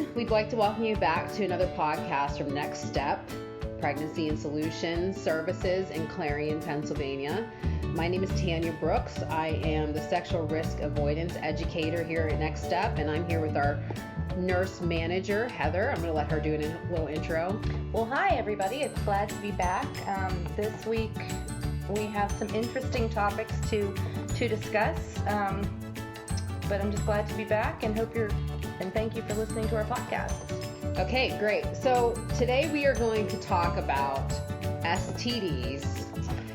everyone. We'd like to welcome you back to another podcast from Next Step, Pregnancy and Solutions Services in Clarion, Pennsylvania. My name is Tanya Brooks. I am the sexual risk avoidance educator here at Next Step, and I'm here with our nurse manager, Heather. I'm going to let her do a little intro. Well, hi, everybody. It's glad to be back. This week, we have some interesting topics to discuss, but I'm just glad to be back and thank you for listening to our podcast. Okay, great. So today we are going to talk about STDs,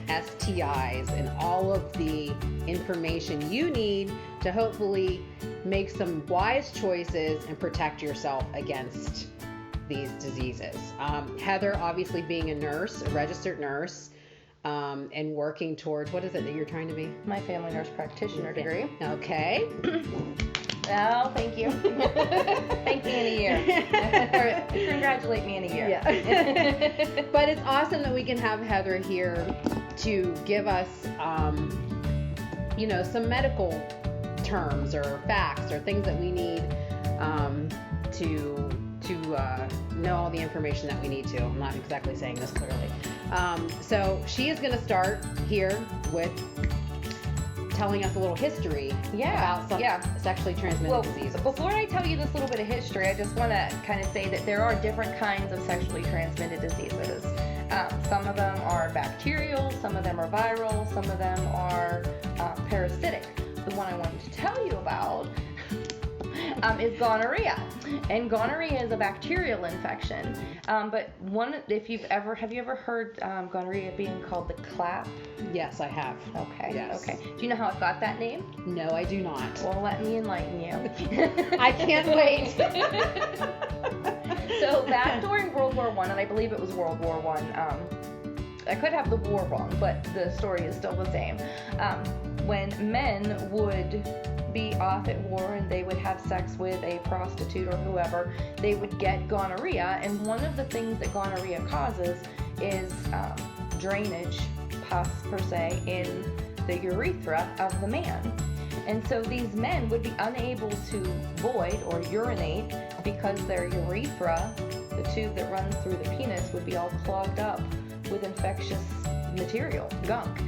STIs, and all of the information you need to hopefully make some wise choices and protect yourself against these diseases. Heather, obviously being a nurse, a registered nurse, and working towards, what is it that you're trying to be? My family nurse practitioner degree. Okay. Oh, thank you. Thank me in a year. Congratulate me in a year. Yeah. But it's awesome that we can have Heather here to give us, some medical terms or facts or things that we need to know all the information that we need to. I'm not exactly saying this clearly. So she is going to start here with telling us a little history about some sexually transmitted diseases. Before I tell you this little bit of history, I just want to kind of say that there are different kinds of sexually transmitted diseases. Some of them are bacterial, some of them are viral, some of them are parasitic. The one I wanted to tell you about is gonorrhea, and gonorrhea is a bacterial infection. But have you ever heard gonorrhea being called the clap? Yes, I have. Okay. Yes. Okay. Do you know how it got that name? No, I do not. Well, let me enlighten you. I can't wait. So back during World War I, and I believe it was World War I. I could have the war wrong, but the story is still the same. When men would be off at war and they would have sex with a prostitute or whoever, they would get gonorrhea, and one of the things that gonorrhea causes is drainage, pus per se, in the urethra of the man. And so these men would be unable to void or urinate because their urethra, the tube that runs through the penis, would be all clogged up with infectious material, gunk.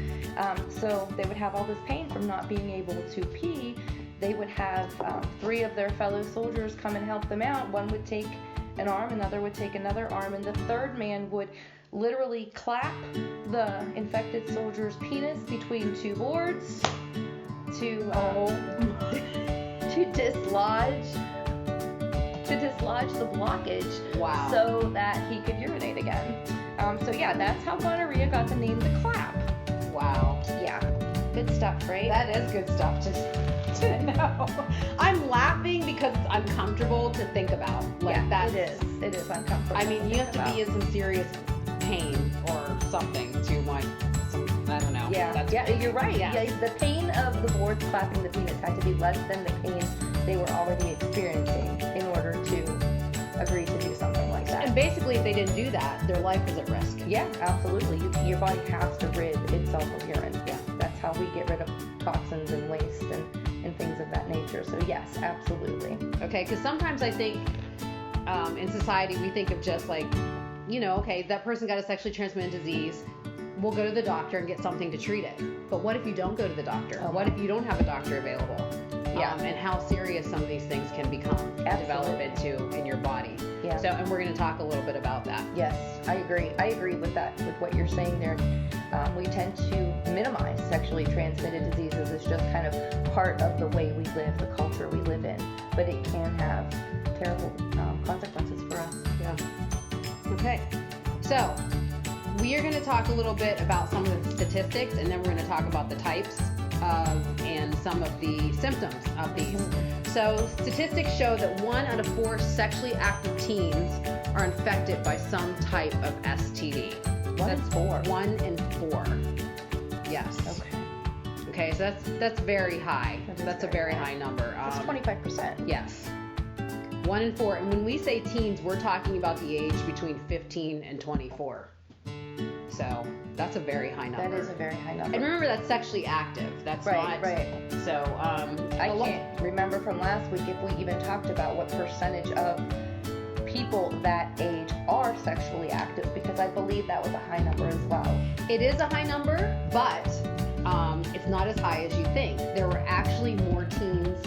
So they would have all this pain from not being able to pee. They would have 3 of their fellow soldiers come and help them out. One would take an arm, another would take another arm, and the third man would literally clap the infected soldier's penis between 2 boards to dislodge the blockage. Wow. So that he could urinate again. That's how gonorrhea got the name the clap. Wow. Yeah. Good stuff, right? That is good stuff to know. I'm laughing because it's uncomfortable to think about. It is uncomfortable. I mean, you have to be in some serious pain or something to want some, I don't know. You're right. Yeah. The pain of the boards clapping the penis had to be less than the pain they were already experiencing in order to agree to do something like that. And basically, if they didn't do that, their life was at risk. Yeah, absolutely. Your body has to rid itself of urine. Yeah. That's how we get rid of toxins and waste and things of that nature. So yes, absolutely. Okay, because sometimes I think in society we think of just like, that person got a sexually transmitted disease, we'll go to the doctor and get something to treat it. But what if you don't go to the doctor? What if you don't have a doctor available? And how serious some of these things can become, develop into in your body. Yeah. So, and we're going to talk a little bit about that. Yes, I agree. I agree with that, with what you're saying there. We tend to minimize sexually transmitted diseases. It's just kind of part of the way we live, the culture we live in. But it can have terrible consequences for us. Yeah. Okay. So, we are going to talk a little bit about some of the statistics, and then we're going to talk about the types and some of the symptoms of these. Mm-hmm. So statistics show that 1 out of 4 sexually active teens are infected by some type of STD. That's 4. 1 in 4. Yes. Okay, so that's very high. That's a very high number. That's 25%. Yes. 1 in 4. And when we say teens, we're talking about the age between 15 and 24. So that's a very high number. That is a very high number. And remember, that's sexually active. That's not. Right. So I can't remember from last week if we even talked about what percentage of people that age are sexually active? Because I believe that was a high number as well. It is a high number, but it's not as high as you think. There were actually more teens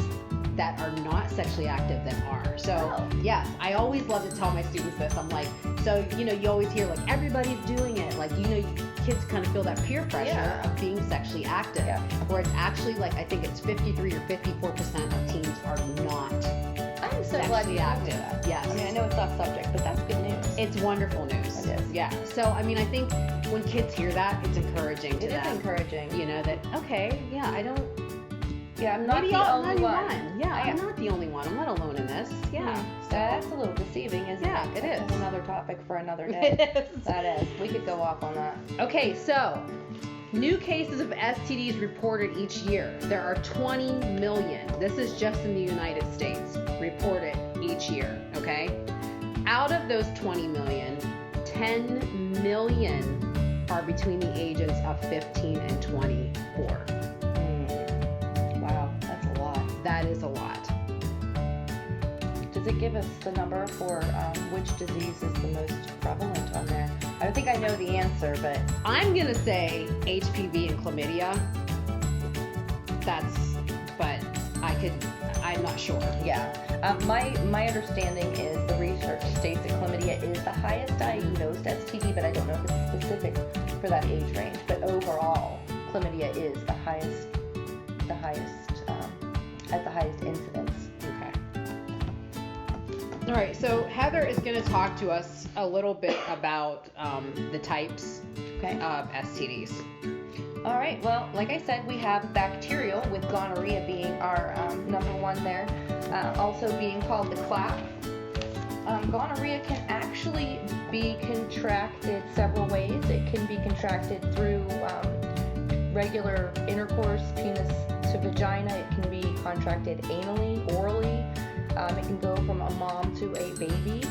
that are not sexually active than are. So yes, I always love to tell my students this. I'm like, so you always hear like everybody's doing it. Like kids kind of feel that peer pressure of being sexually active. Yeah. Where it's actually like I think it's 53 or 54% of teens are not I'm so glad sexually you told me active. that. Yes. I mean, I know it's off subject, but that's good news. It's wonderful news. It is. Yeah. So I mean, I think when kids hear that, it's encouraging to It them. is encouraging. That okay, yeah, I don't. Yeah, I'm not Maybe the I'm only not one. Yeah, I'm not the only one. I'm not alone in this. Yeah. So that's a little deceiving, isn't Yeah, it? it That's is. another topic for another day. It is. That is. We could go off on that. Okay, so new cases of STDs reported each year. There are 20 million. This is just in the United States reported each year. Okay. Out of those 20 million, 10 million are between the ages of 15 and 24. Wow, that's a lot. That is a lot. Does it give us the number for which disease is the most prevalent on there? I don't think I know the answer, but I'm gonna say HPV and chlamydia. I'm not sure. yeah. My understanding is the research states that chlamydia is the highest diagnosed STD, but I don't know if it's specific for that age range. But overall, chlamydia is the highest has the highest incidence. Okay. All right, so Heather is going to talk to us a little bit about the types of STDs. All right, well, like I said, we have bacterial, with gonorrhea being our number one there, also being called the clap. Gonorrhea can actually be contracted several ways. It can be contracted through regular intercourse, penis to vagina. It can be contracted anally, orally. It can go from a mom to a baby.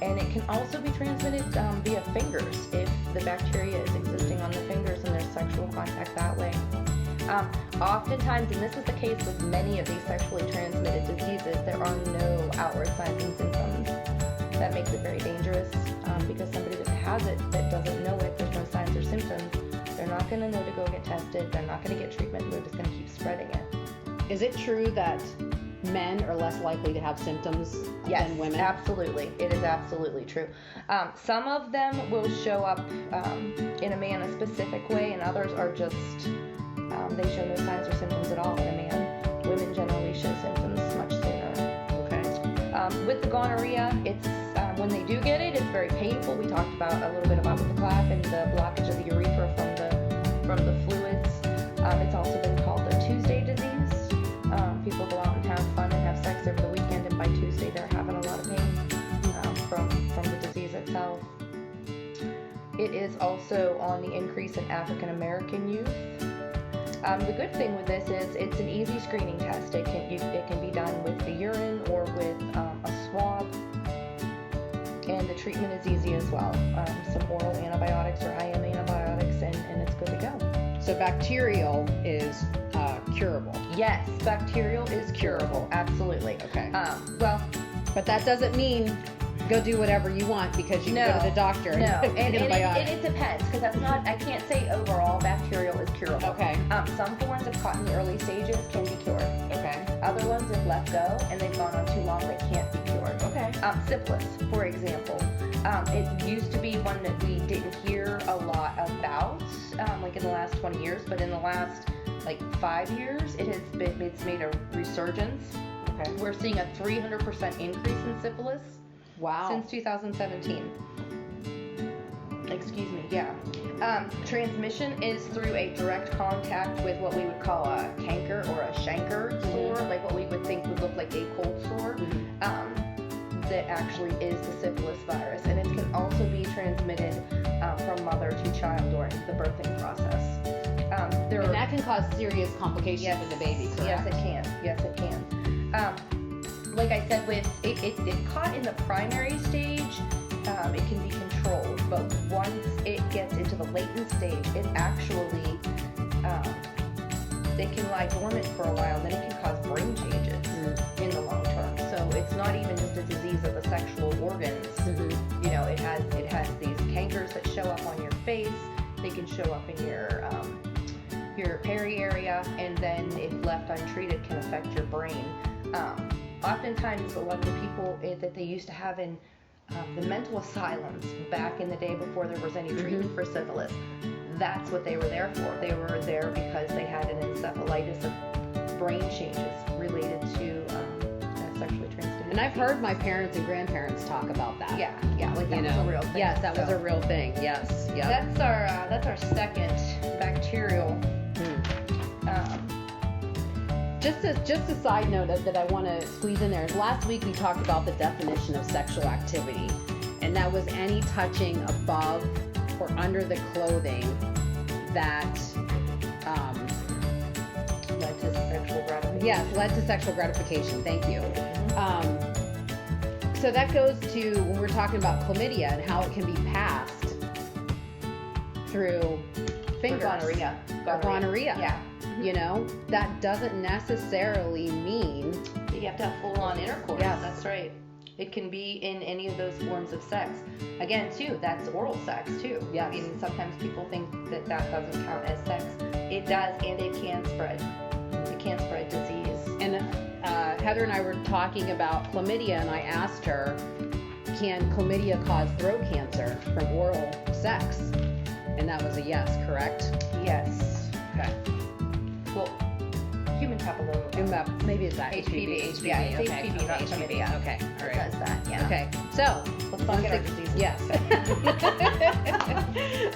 And it can also be transmitted via fingers if the bacteria is existing on the fingers and there's sexual contact that way. Oftentimes, and this is the case with many of these sexually transmitted diseases, there are no outward signs and symptoms. That makes it very dangerous because somebody that has it that doesn't know it, there's no signs or symptoms, they're not going to know to go get tested, they're not going to get treatment, they're just going to keep spreading it. Is it true that men are less likely to have symptoms than women? Yes, absolutely. It is absolutely true. Some of them will show up in a man a specific way, and others are just, they show no signs or symptoms at all in a man. Women generally show symptoms much sooner. Okay. With the gonorrhea, it's when they do get it, it's very painful. We talked about a little bit about with the clap and the blockage of the urethra from the fluids. It's also been called the Tuesday disease. People go out and have fun and have sex over the weekend, and by Tuesday they're having a lot of pain from the disease itself. It is also on the increase in African American youth. The good thing with this is it's an easy screening test. It can be done with the urine or with a swab, and the treatment is easy as well. Some oral antibiotics or IM antibiotics, and it's good to go. So bacterial is curable. Yes, bacterial is curable. Absolutely. Okay. Well, but that doesn't mean go do whatever you want because you can go to the doctor and No, get an antibiotic. and it depends, because that's not, I can't say overall bacterial is curable. Okay. Some forms of caught in the early stages can be cured. Okay. Other ones, if left go and they've gone on too long, they can't be cured. Okay. Syphilis, for example. It used to be one that we didn't hear a lot about, like in the last 20 years, but in the last 5 years, it's made a resurgence. Okay. We're seeing a 300% increase in syphilis. Wow. Since 2017. Excuse me, yeah. Transmission is through a direct contact with what we would call a canker or a chancre sore, like what we would think would look like a cold sore. That actually is the syphilis virus, and it can also be transmitted from mother to child during the birthing process. And that can cause serious complications for the baby, correct? Yes, it can. Yes, it can. Like I said, with it caught in the primary stage, it can be controlled, but once it gets into the latent stage, it actually it can lie dormant for a while, then it can cause brain changes in the long term. So it's not even just a disease of the sexual organ, show up in your peri area, and then if left untreated can affect your brain. Oftentimes a lot of the people that they used to have in the mental asylums back in the day before there was any treatment for syphilis, that's what they were there for. They were there because they had an encephalitis of brain changes related to sexually transmitted. And I've heard my parents and grandparents talk about that. Yeah, like that was a real thing. Yes, that was a real thing. Yes, yeah. That's our second bacterial. Just a side note that I want to squeeze in there is last week we talked about the definition of sexual activity, and that was any touching above or under the clothing that led to sexual gratification. Yes, led to sexual gratification. Thank you. So that goes to when we're talking about chlamydia and how it can be passed through fingers. Gonorrhea. Yeah. You know, that doesn't necessarily mean that you have to have full-on intercourse. Yes. That's right. It can be in any of those forms of sex. Again, too, that's oral sex, too. Yes. I mean, sometimes people think that doesn't count as sex. It does, and it can spread. It can spread disease. And Heather and I were talking about chlamydia, and I asked her, can chlamydia cause throat cancer from oral sex? And that was a yes, correct? Yes. Okay. Well, human papilloma. Maybe it's that. HPV. Yeah, it's okay. HPV, not chlamydia. Okay, all It right. does that, yeah. Okay, so Let's not get our diseases. Yes.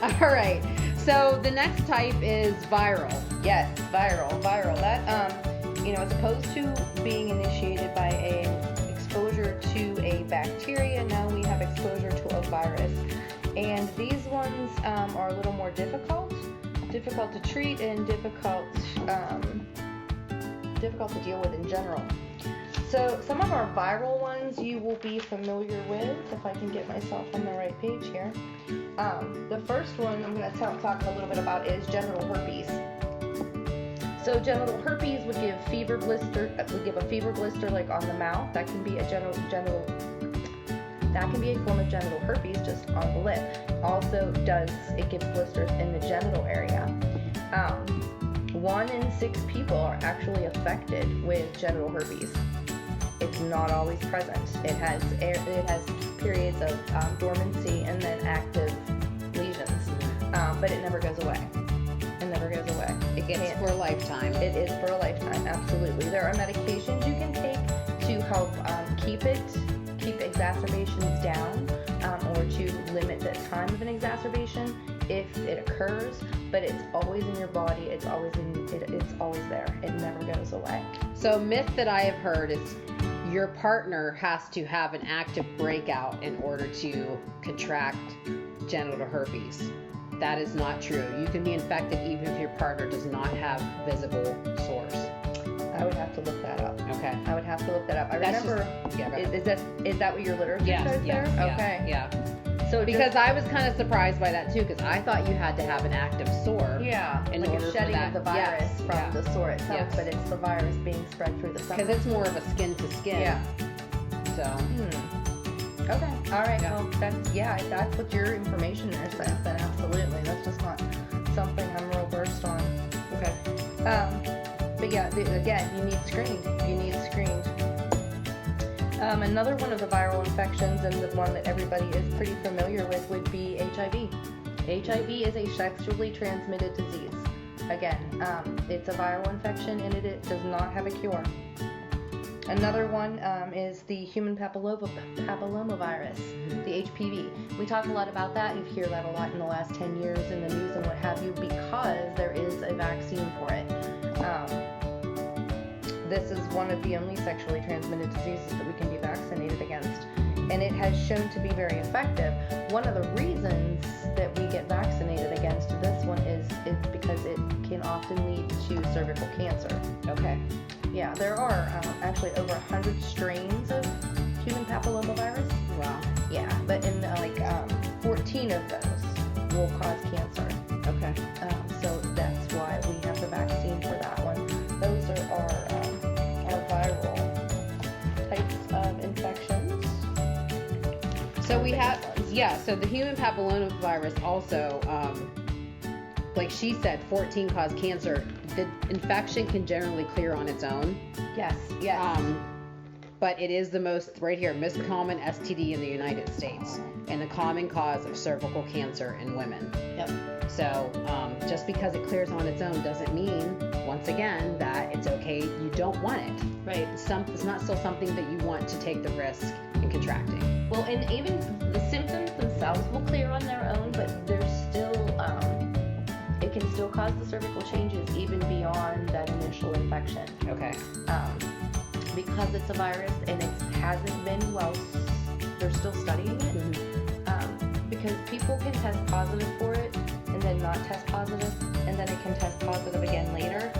All right. So the next type is viral. Yes, viral. That, as opposed to being initiated by an exposure to a bacteria, now we have exposure to a virus. And these ones are a little more difficult to treat and difficult to deal with in general. So some of our viral ones you will be familiar with, if I can get myself on the right page here. The first one I'm going to talk a little bit about is genital herpes. So genital herpes would give a fever blister like on the mouth. That can be a form of genital herpes just on the lip. Also it gives blisters in the genital area. 1 in 6 people are actually affected with genital herpes. It's not always present. It has periods of dormancy and then active lesions, but it never goes away. It's for a lifetime. It is for a lifetime, absolutely. There are medications you can take to help keep exacerbations down, or to limit the time of an exacerbation if it occurs, but it's always in your body. It's always there. It never goes away. So myth that I have heard is your partner has to have an active breakout in order to contract genital herpes. That is not true. You can be infected even if your partner does not have visible sores. I would have to look that up. Okay. I would have to look that up. I remember. Is that what your literature says there? Okay. Yeah. So because I was kind of surprised by that too, because I thought you had to have an active sore. Yeah. In like order a shedding for that. of the virus Yes. from the sore itself, Yes. but it's the virus being spread through the skin. Because it's more of a skin to skin. Yeah. So. Okay. All right. Yeah. Well, if that's what your information there says, then absolutely. That's just not something I'm real versed on. Okay. But yeah, again, you need screened. Another one of the viral infections, and the one that everybody is pretty familiar with, would be HIV. HIV is a sexually transmitted disease. Again, it's a viral infection, and it does not have a cure. Another one is the human papillomavirus, the HPV. We talk a lot about that. You hear that a lot in the last 10 years in the news and what have you, because there is a vaccine for it. This is one of the only sexually transmitted diseases that we can be vaccinated against, and it has shown to be very effective. One of the reasons that we get vaccinated against this one is because it can often lead to cervical cancer. Okay. Yeah, there are actually over 100 strains of human papillomavirus. Wow. Yeah, but in 14 of those will cause cancer. Okay. So that's why we have the vaccine for that one. Those are our viral types of infections. So we have, so the human papillomavirus also like she said, 14 cause cancer. The infection can generally clear on its own. Yes. Yes. But it is the most, right here, most common STD in the United States and the common cause of cervical cancer in women. Yep. So just because it clears on its own doesn't mean, once again, that it's okay. You don't want it. Right. It's not still something that you want to take the risk in contracting. Well, and even the symptoms themselves will clear on their own, but there's still, it can still cause the cervical changes even beyond that initial infection. Okay. Because it's a virus and it hasn't been they're still studying it. Because people can test positive for it and then not test positive, and then it can test positive again later,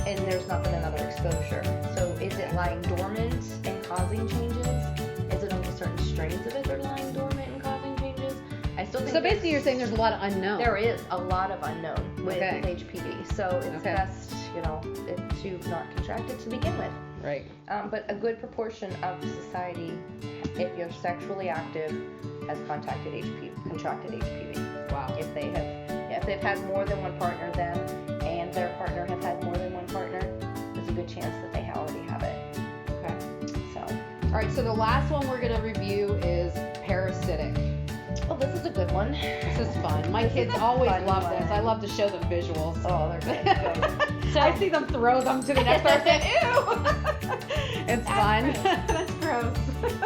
and there's not been another exposure. So is it lying dormant and causing changes? Is it only certain strains of it that are lying dormant and causing changes? I still think So basically you're saying there's a lot of unknown. there is a lot of unknown with HPV. So it's Okay. best, to not contract it to begin with. Right. But a good proportion of society, if you're sexually active, has contracted HPV. Wow. If they've had more than one partner, them and their partner have had more than one partner, there's a good chance that they already have it. Okay. So, All right, so the last one we're going to review is parasitic. oh, this is a good one. This is fun. My This is kids a always fun love one. this. I love to show them visuals. Oh, they're good. So, I see them throw them to the next person. Ew! It's fun. That's gross.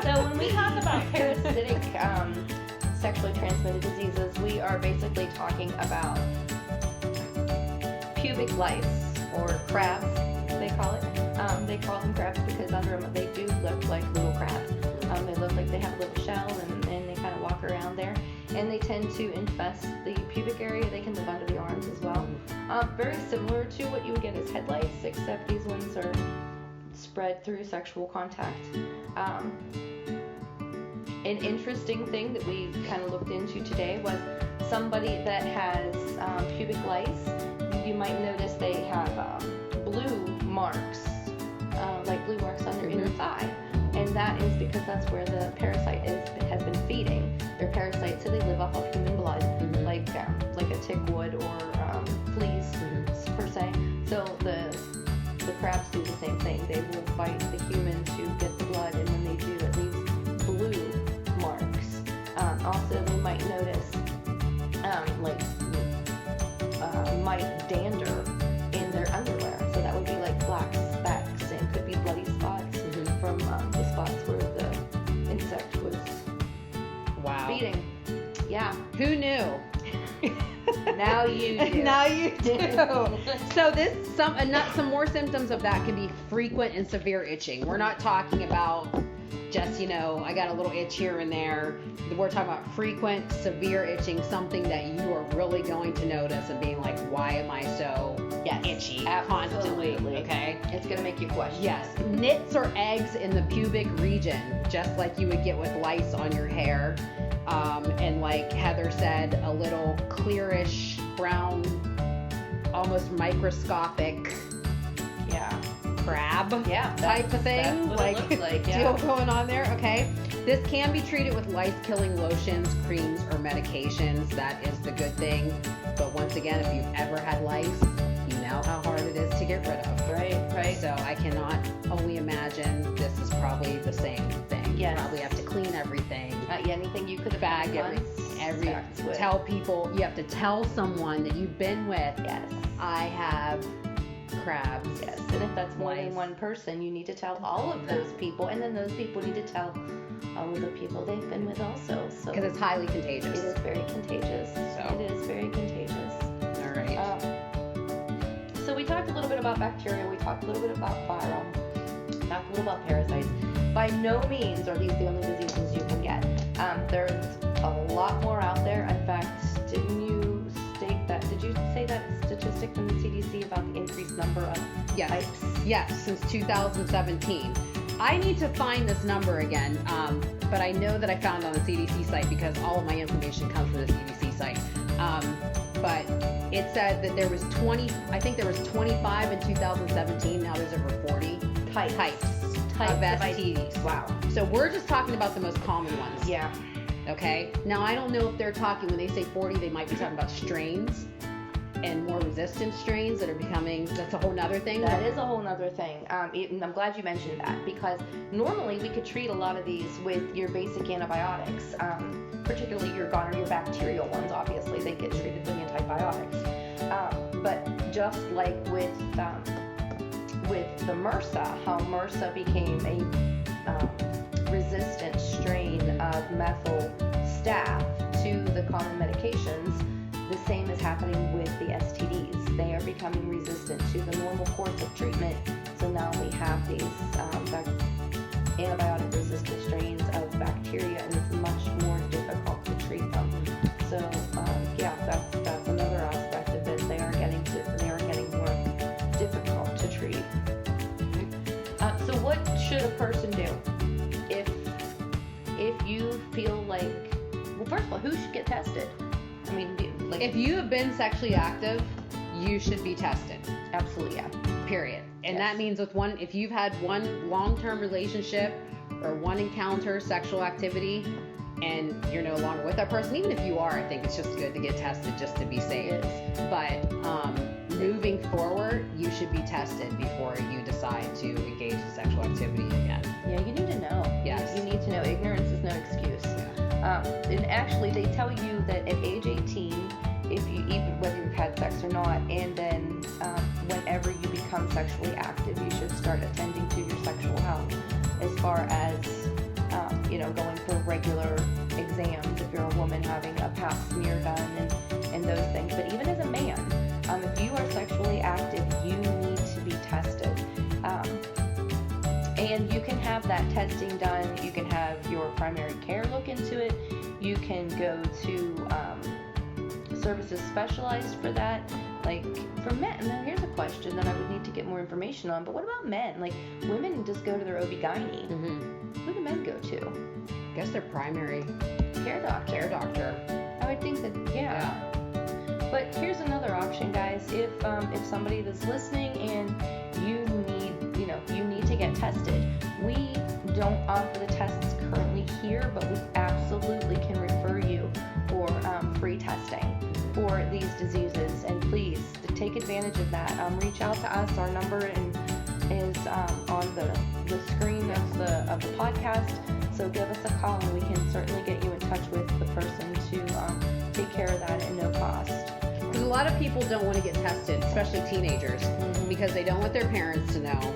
So when we talk about parasitic sexually transmitted diseases, we are basically talking about pubic lice, or crabs, they call it. They call them crabs because under them they do look like little crabs. They look like they have a little shell and they kind of walk around there. And they tend to infest the pubic area. They can live under the arms as well. Very similar to what you would get as head lice, except these ones are spread through sexual contact. An interesting thing that we kind of looked into today was somebody that has pubic lice. You might notice they have blue marks, like blue marks on their inner thigh, and that is because that's where the parasite has been feeding. They're parasites, so they live off of human blood, like a tick would, or fleas per se. So the crabs do the same thing. They will bite the human to get the blood, and when they do, it leaves blue marks. Also, we might notice mite dander in their underwear. So that would be like black specks, and could be bloody spots from the spots where the insect was feeding. Yeah. Who knew? Now you do. Now you do. So some more symptoms of that can be frequent and severe itching. We're not talking about just, I got a little itch here and there. We're talking about frequent, severe itching, something that you are really going to notice and being like, why am I so itchy constantly? Absolutely. Okay. It's going to make you question. Yes. Nits or eggs in the pubic region, just like you would get with lice on your hair. And like Heather said, a little clearish brown, almost microscopic crab type of thing. That's what it looks like, yeah. Deal going on there. Okay. This can be treated with lice-killing lotions, creams, or medications. That is the good thing. But once again, if you've ever had lice, you know how hard it is to get rid of. Right. So I cannot only imagine this is probably the same thing. Yes. You probably have to clean everything. Anything you could have Bag done every once, tell people, you have to tell someone that you've been with, Yes. I have crabs. Yes. And if that's more than Lice. one person, you need to tell all of those people, and then those people need to tell all of the people they've been with also. So Because it's highly it contagious. is very contagious. So. It is very contagious. All right. So we talked a little bit about bacteria. We talked a little bit about viral. Talked a little about parasites. By no means are these the only diseases you can get. There's a lot more out there. In fact, didn't you state that? Did you say that statistic from the CDC about the increased number of types? Yes, since 2017. I need to find this number again, but I know that I found it on the CDC site because all of my information comes from the CDC site. But it said that there was 25 in 2017. Now there's over 40 types of STDs. Wow. So we're just talking about the most common ones. Yeah. Okay. Now I don't know if they're talking, when they say 40, they might be talking about strains and more resistant strains that are becoming, that's a whole nother thing. That is a whole nother thing. And I'm glad you mentioned that, because normally we could treat a lot of these with your basic antibiotics, particularly your gonorrhea, your bacterial ones. Obviously, they get treated with antibiotics. But just like with the MRSA, how MRSA became a resistant strain of methyl staph to the common medications, the same is happening with the STDs. They are becoming resistant to the normal course of treatment. So now we have these antibiotic-resistant strains of bacteria, and it's much more difficult to treat them. So yeah, that's another aspect of it. They are getting more difficult to treat. So what should a person do if you feel like, well, first of all, who should get tested? I mean, like, if you have been sexually active, you should be tested. Absolutely, yeah. Period. And Yes. that means if you've had one long-term relationship or one encounter, sexual activity, and you're no longer with that person, even if you are, I think it's just good to get tested just to be safe. It is. But moving forward, you should be tested before you decide to engage in sexual activity again. Yeah, you need to know. Yes. You need to know. Ignorance is no excuse. And actually, they tell you that at age 18, if you even whether you've had sex or not, and then whenever you become sexually active, you should start attending to your sexual health, as far as going for regular exams. If you're a woman, having a pap smear done and those things. But even as a man, if you are sexually active, you need to be tested. And you can have that testing done. You can have your primary care look into it. You can go to services specialized for that. Like for men, now here's a question that I would need to get more information on, but what about men? Like women just go to their OB-GYN. Mm-hmm. Who do men go to? I guess their primary Care doctor. care doctor. I would think that, yeah. But here's another option, guys. If somebody that's listening and you need to get tested, we don't offer the tests currently here, but we absolutely can refer you for free testing for these diseases. And please take advantage of that. Reach out to us. Our number is on the screen of the podcast. So give us a call, and we can certainly get you in touch with the person to take care of that at no cost. Because a lot of people don't want to get tested, especially teenagers, because they don't want their parents to know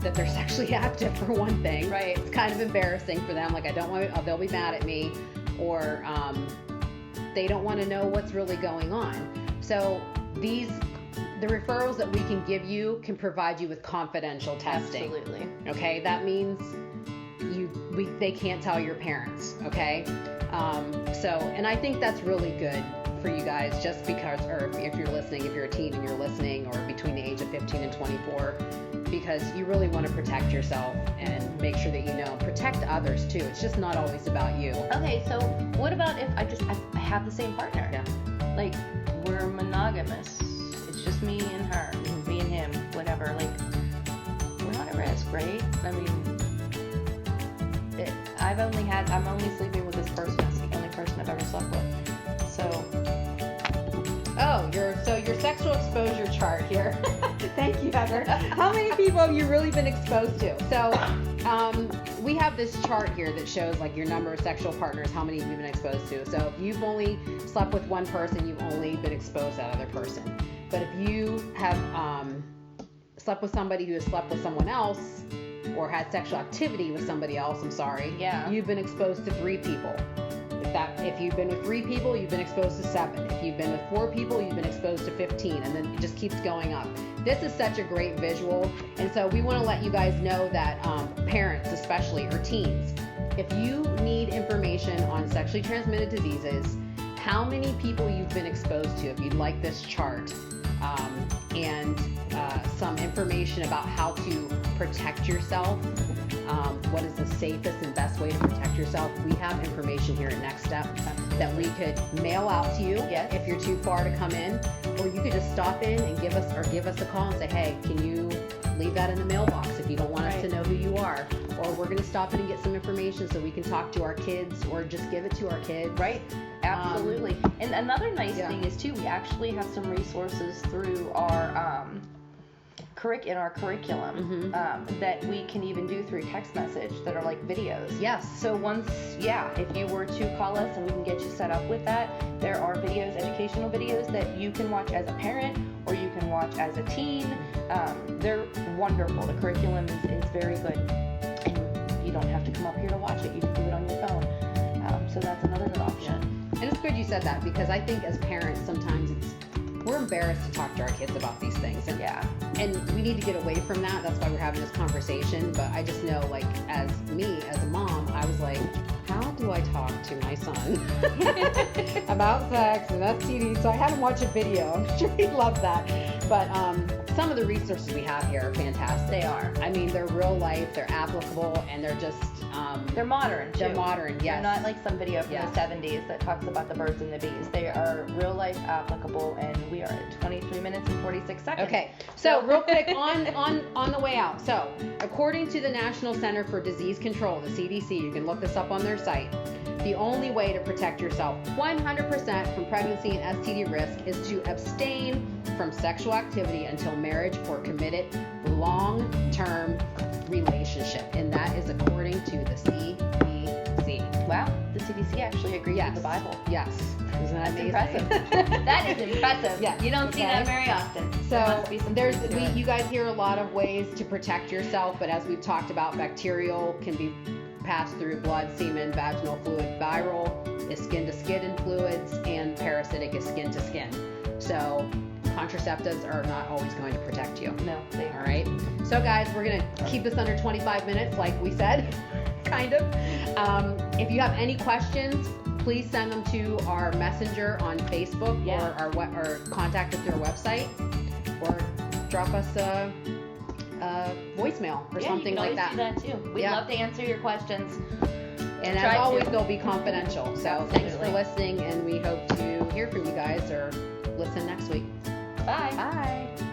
that they're sexually active, for one thing. Right. It's kind of embarrassing for them. Like, I don't want, they'll be mad at me, or they don't want to know what's really going on. So the referrals that we can give you can provide you with confidential testing. Absolutely. Okay, that means they can't tell your parents. Okay, and I think that's really good for you guys, just because, or if you're listening, if you're a teen and you're listening, or between the age of 15 and 24, because you really want to protect yourself and make sure that protect others too. It's just not always about you. Okay, so what about if I have the same partner? Yeah. Like, we're monogamous. It's just me and her, me and him, whatever. Like, we're not at risk, right? I mean, I'm only sleeping with this person. It's the only person I've ever slept with. So. Oh, your sexual exposure chart here. Thank you, Heather. How many people have you really been exposed to? So, we have this chart here that shows like your number of sexual partners, how many you've been exposed to. So if you've only slept with one person, you've only been exposed to that other person. But if you have slept with somebody who has slept with someone else, or had sexual activity with somebody else, you've been exposed to 3 people. If you've been with 3 people, you've been exposed to 7. If you've been with 4 people, you've been exposed to 15, and then it just keeps going up. This is such a great visual, and so we want to let you guys know that parents, especially, or teens, if you need information on sexually transmitted diseases, how many people you've been exposed to, if you'd like this chart, and some information about how to protect yourself, what is the safest and best way to protect yourself, we have information here at Next Step that we could mail out to you if you're too far to come in, or you could just stop in and give us a call and say, hey, can you leave that in the mailbox if you don't want us to know who you are, or we're going to stop in and get some information so we can talk to our kids or just give it to our kids. Right. Absolutely. And another nice yeah. thing is too, we actually have some resources through our in our curriculum that we can even do through text message that are like videos. Yes. So if you were to call us and we can get you set up with that, there are videos, educational videos that you can watch as a parent or you can watch as a teen. They're wonderful. The curriculum is very good. And you don't have to come up here to watch it. You can do it on your phone. So that's another good option. And it's good you said that, because I think as parents sometimes we're embarrassed to talk to our kids about these things. And, and we need to get away from that. That's why we're having this conversation. But I just know, like, as a mom, I was like, how do I talk to my son about sex and STDs? So I had him watch a video. I'm sure he'd love that. But some of the resources we have here are fantastic. They are. I mean, they're real life, they're applicable, and they're just... they're modern, too. They're modern, yes. They're not like some video from the 70s that talks about the birds and the bees. They are real life applicable, and we are at 23 minutes and 46 seconds. Okay, so real quick on the way out. So, according to the National Center for Disease Control, the CDC, you can look this up on their site, the only way to protect yourself 100% from pregnancy and STD risk is to abstain from sexual activity until marriage or committed long-term relationship. And that is according to the CDC. Wow, the CDC actually agrees with the Bible. Yes. Isn't that amazing? Impressive. That is impressive. Yeah. You don't see that very often. So you guys hear a lot of ways to protect yourself, but as we've talked about, bacterial can be passed through blood, semen, vaginal fluid. Viral is skin to skin fluids, and parasitic is skin to skin. So contraceptives are not always going to protect you. No, they aren't. All right. So guys, we're going to keep this under 25 minutes like we said, kind of. If you have any questions, please send them to our messenger on Facebook or contact us through our website, or drop us a voicemail or something like that. You can always do that too. We'd love to answer your questions. And as always, they'll be confidential. So thanks for listening, and we hope to hear from you guys or listen next week. Bye. Bye.